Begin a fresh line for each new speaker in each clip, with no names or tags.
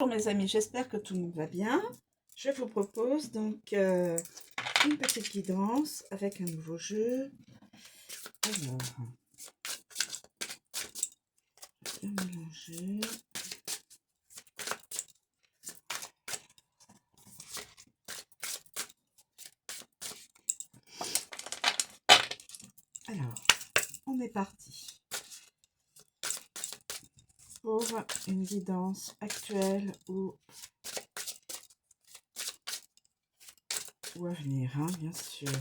Bonjour mes amis, j'espère que tout le monde va bien. Je vous propose donc une petite guidance avec un nouveau jeu. Alors, je vais mélanger. Alors, on est parti pour une guidance actuelle ou à venir, hein, bien sûr.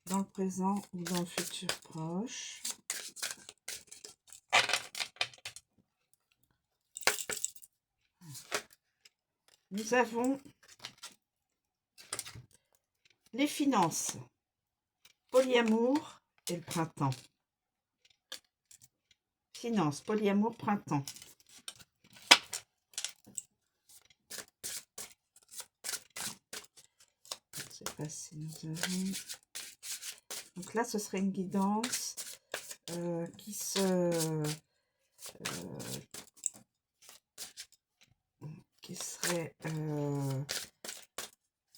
Dans le présent ou dans le futur proche. Nous avons les finances, polyamour et le printemps. Finances, polyamour, printemps. Je ne sais pas si nous avons... Donc là, ce serait une guidance qui serait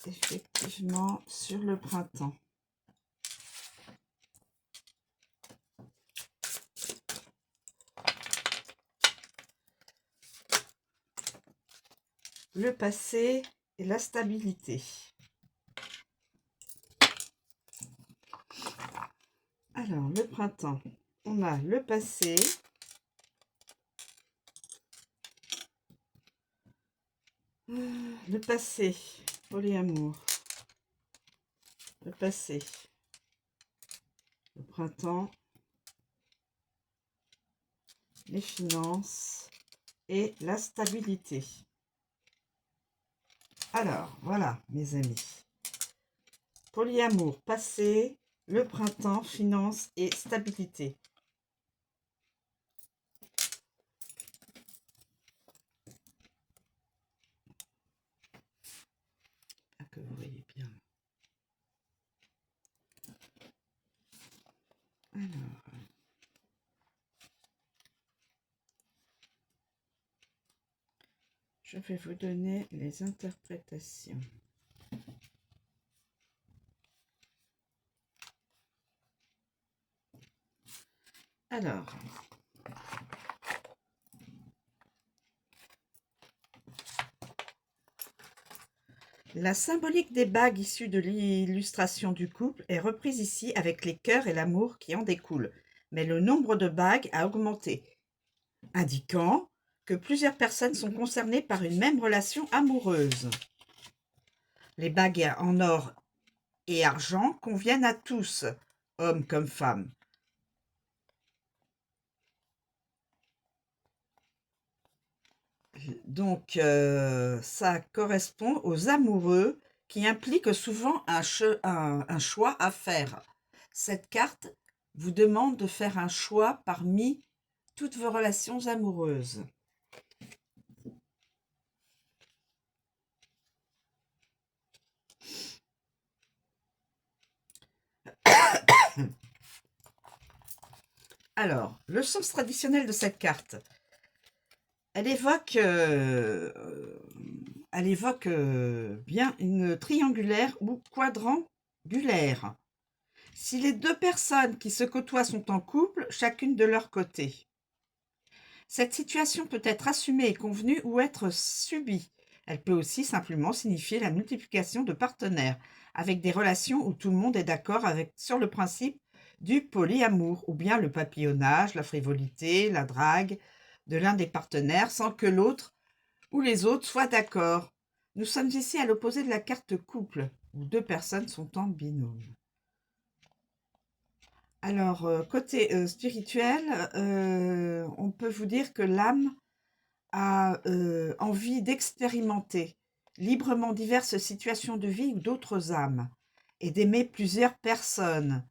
effectivement sur le printemps. Le passé et la stabilité. Alors, le printemps, on a le passé, polyamour, le passé, le printemps, les finances et la stabilité. Alors, voilà, mes amis. Polyamour, passé, le printemps, finances et stabilité. Ah, que vous voyez bien. Alors, je vais vous donner les interprétations. Alors, la symbolique des bagues issues de l'illustration du couple est reprise ici avec les cœurs et l'amour qui en découlent, mais le nombre de bagues a augmenté, indiquant que plusieurs personnes sont concernées par une même relation amoureuse. Les bagues en or et argent conviennent à tous, hommes comme femmes. Donc, ça correspond aux amoureux qui implique souvent un choix à faire. Cette carte vous demande de faire un choix parmi toutes vos relations amoureuses. Alors, le sens traditionnel de cette carte, elle évoque bien une triangulaire ou quadrangulaire. Si les deux personnes qui se côtoient sont en couple, chacune de leur côté. Cette situation peut être assumée et convenue ou être subie. Elle peut aussi simplement signifier la multiplication de partenaires, avec des relations où tout le monde est d'accord sur le principe du polyamour, ou bien le papillonnage, la frivolité, la drague de l'un des partenaires sans que l'autre ou les autres soient d'accord. Nous sommes ici à l'opposé de la carte couple, où deux personnes sont en binôme. Alors, côté spirituel, on peut vous dire que l'âme a envie d'expérimenter librement diverses situations de vie ou d'autres âmes et d'aimer plusieurs personnes,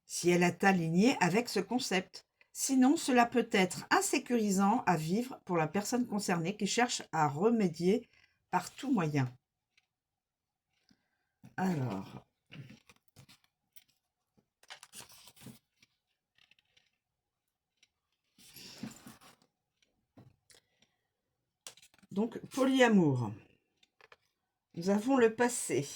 si elle est alignée avec ce concept. Sinon, cela peut être insécurisant à vivre pour la personne concernée qui cherche à remédier par tout moyen. Alors, Donc, polyamour. Nous avons le passé.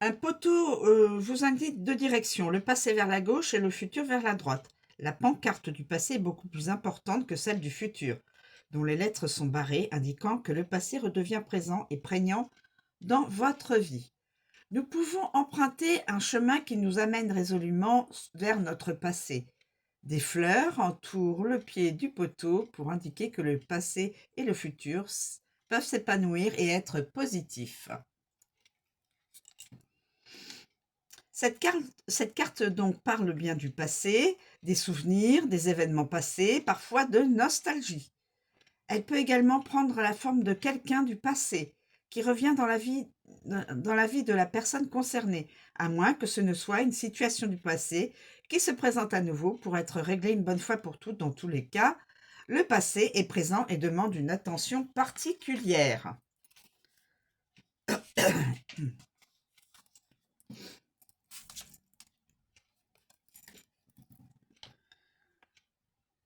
Un poteau vous indique deux directions, le passé vers la gauche et le futur vers la droite. La pancarte du passé est beaucoup plus importante que celle du futur, dont les lettres sont barrées, indiquant que le passé redevient présent et prégnant dans votre vie. Nous pouvons emprunter un chemin qui nous amène résolument vers notre passé. Des fleurs entourent le pied du poteau pour indiquer que le passé et le futur peuvent s'épanouir et être positifs. Cette carte donc parle bien du passé, des souvenirs, des événements passés, parfois de nostalgie. Elle peut également prendre la forme de quelqu'un du passé qui revient dans la vie de la personne concernée, à moins que ce ne soit une situation du passé qui se présente à nouveau pour être réglée une bonne fois pour toutes. Dans tous les cas, le passé est présent et demande une attention particulière.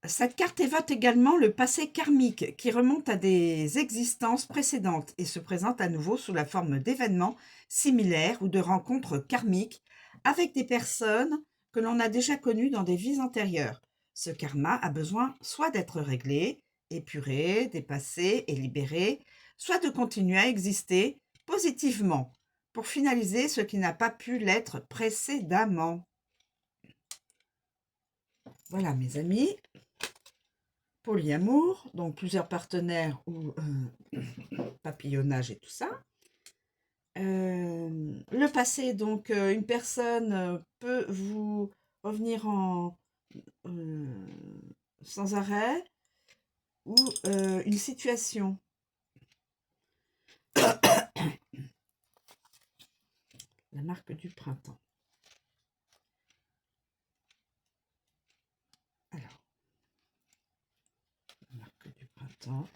Cette carte évoque également le passé karmique qui remonte à des existences précédentes et se présente à nouveau sous la forme d'événements similaires ou de rencontres karmiques avec des personnes que l'on a déjà connues dans des vies antérieures. Ce karma a besoin soit d'être réglé, épuré, dépassé et libéré, soit de continuer à exister positivement pour finaliser ce qui n'a pas pu l'être précédemment. Voilà mes amis. Polyamour, donc plusieurs partenaires ou papillonnage et tout ça. Le passé, donc une personne peut vous revenir sans arrêt ou une situation. La marque du printemps. Alors, la marque du printemps.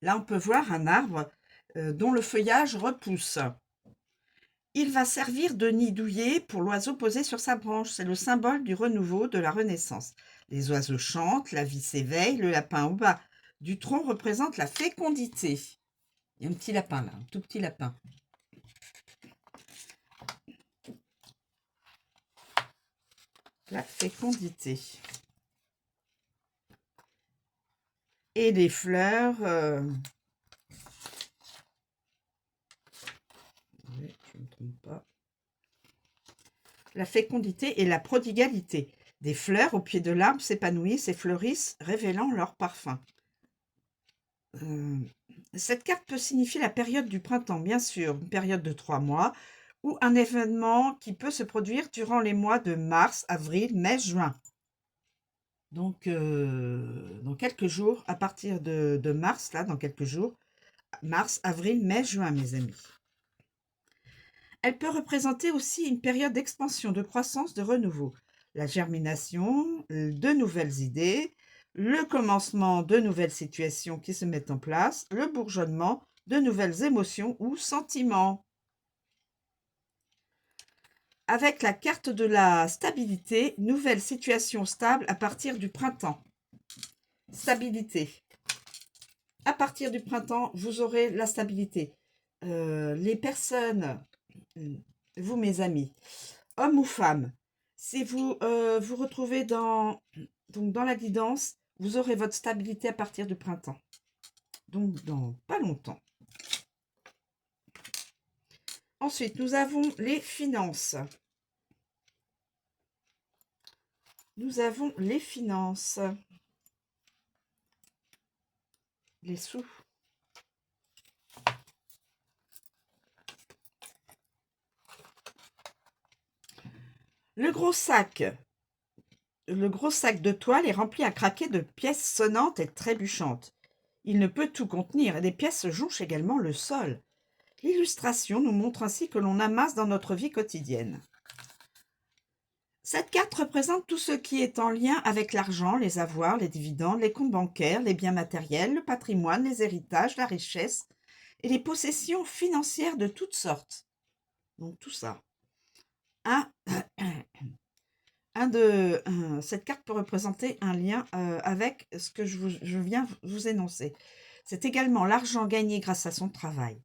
Là, on peut voir un arbre dont le feuillage repousse. Il va servir de nid douillet pour l'oiseau posé sur sa branche. C'est le symbole du renouveau, de la renaissance. Les oiseaux chantent, la vie s'éveille, le lapin au bas du tronc représente la fécondité. Il y a un petit lapin là, un tout petit lapin. La fécondité. Et les fleurs... Oui, je ne me trompe pas. La fécondité et la prodigalité. Des fleurs au pied de l'arbre s'épanouissent et fleurissent, révélant leur parfum. Cette carte peut signifier la période du printemps, bien sûr, une période de 3 mois, ou un événement qui peut se produire durant les mois de mars, avril, mai, juin. Donc, dans quelques jours, à partir de mars, là, dans quelques jours, mars, avril, mai, juin, mes amis. Elle peut représenter aussi une période d'expansion, de croissance, de renouveau. La germination, de nouvelles idées, le commencement de nouvelles situations qui se mettent en place, le bourgeonnement de nouvelles émotions ou sentiments. Avec la carte de la stabilité, nouvelle situation stable à partir du printemps. Stabilité. À partir du printemps, vous aurez la stabilité. Les personnes, vous mes amis, hommes ou femmes, si vous vous retrouvez dans la guidance, vous aurez votre stabilité à partir du printemps. Donc, dans pas longtemps. Ensuite, nous avons les finances. Nous avons les finances. Les sous. Le gros sac de toile est rempli à craquer de pièces sonnantes et trébuchantes. Il ne peut tout contenir et des pièces jonchent également le sol. L'illustration nous montre ainsi que l'on amasse dans notre vie quotidienne. Cette carte représente tout ce qui est en lien avec l'argent, les avoirs, les dividendes, les comptes bancaires, les biens matériels, le patrimoine, les héritages, la richesse et les possessions financières de toutes sortes. Donc tout ça. Cette carte peut représenter un lien avec ce que je viens vous énoncer. C'est également l'argent gagné grâce à son travail.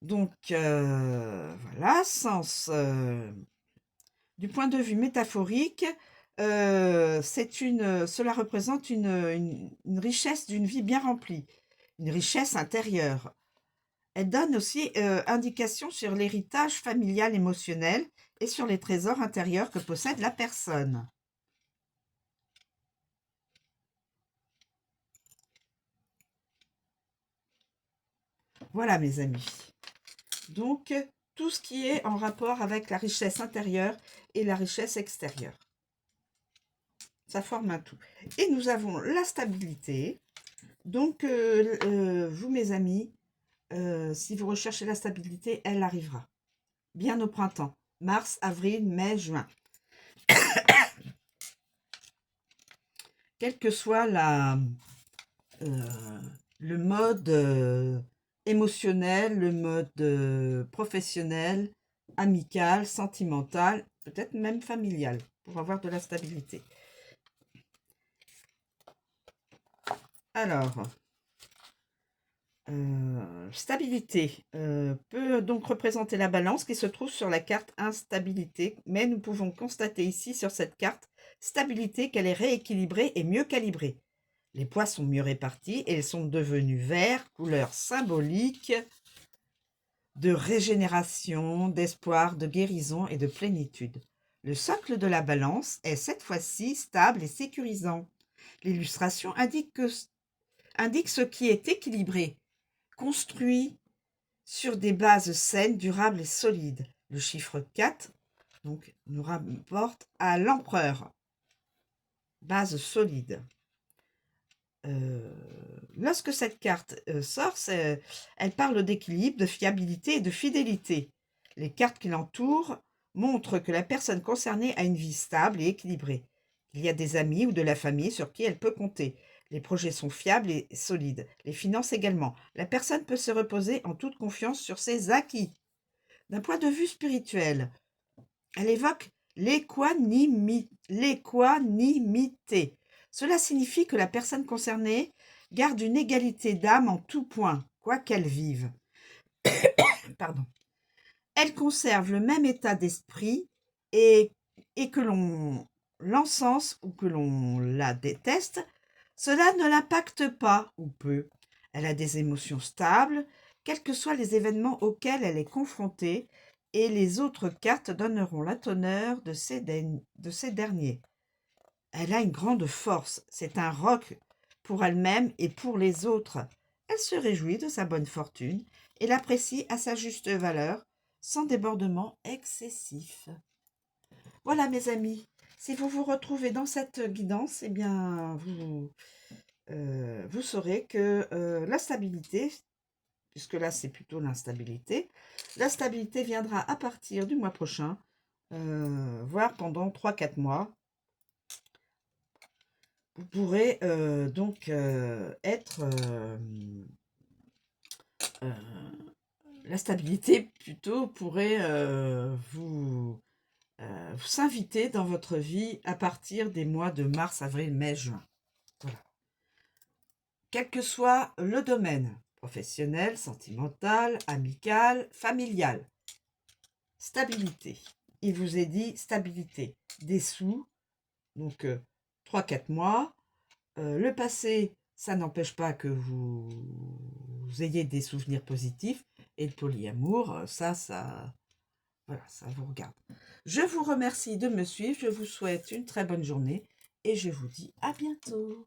Donc, voilà, du point de vue métaphorique, cela représente une richesse d'une vie bien remplie, une richesse intérieure. Elle donne aussi indication sur l'héritage familial émotionnel et sur les trésors intérieurs que possède la personne. Voilà mes amis. Donc, tout ce qui est en rapport avec la richesse intérieure et la richesse extérieure. Ça forme un tout. Et nous avons la stabilité. Donc, vous mes amis, si vous recherchez la stabilité, elle arrivera. Bien au printemps. Mars, avril, mai, juin. Quel que soit le mode émotionnel, le mode professionnel, amical, sentimental, peut-être même familial, pour avoir de la stabilité. Alors, stabilité peut donc représenter la balance qui se trouve sur la carte instabilité, mais nous pouvons constater ici sur cette carte stabilité qu'elle est rééquilibrée et mieux calibrée. Les poids sont mieux répartis et ils sont devenus verts, couleur symbolique de régénération, d'espoir, de guérison et de plénitude. Le socle de la balance est cette fois-ci stable et sécurisant. L'illustration indique ce qui est équilibré, construit sur des bases saines, durables et solides. Le chiffre 4 donc, nous rapporte à l'empereur. Base solide. Lorsque cette carte sort, elle parle d'équilibre, de fiabilité et de fidélité. Les cartes qui l'entourent montrent que la personne concernée a une vie stable et équilibrée. Il y a des amis ou de la famille sur qui elle peut compter. Les projets sont fiables et solides. Les finances également. La personne peut se reposer en toute confiance sur ses acquis. D'un point de vue spirituel, elle évoque l'équanimité. Cela signifie que la personne concernée garde une égalité d'âme en tout point, quoi qu'elle vive. Pardon. Elle conserve le même état d'esprit et que l'on l'encense ou que l'on la déteste, cela ne l'impacte pas ou peu. Elle a des émotions stables, quels que soient les événements auxquels elle est confrontée, et les autres cartes donneront la teneur de ces derniers. Elle a une grande force, c'est un roc pour elle-même et pour les autres. Elle se réjouit de sa bonne fortune et l'apprécie à sa juste valeur, sans débordement excessif. Voilà mes amis, si vous vous retrouvez dans cette guidance, eh bien vous saurez que la stabilité, puisque là c'est plutôt l'instabilité, la stabilité viendra à partir du mois prochain, voire pendant 3-4 mois. Vous pourrez donc être... la stabilité plutôt pourrait vous s'inviter dans votre vie à partir des mois de mars, avril, mai, juin. Voilà. Quel que soit le domaine, professionnel, sentimental, amical, familial. Stabilité. Il vous est dit stabilité. Des sous, donc 3-4 mois. Le passé, ça n'empêche pas que vous ayez des souvenirs positifs. Et le polyamour, voilà, ça vous regarde. Je vous remercie de me suivre. Je vous souhaite une très bonne journée. Et je vous dis à bientôt.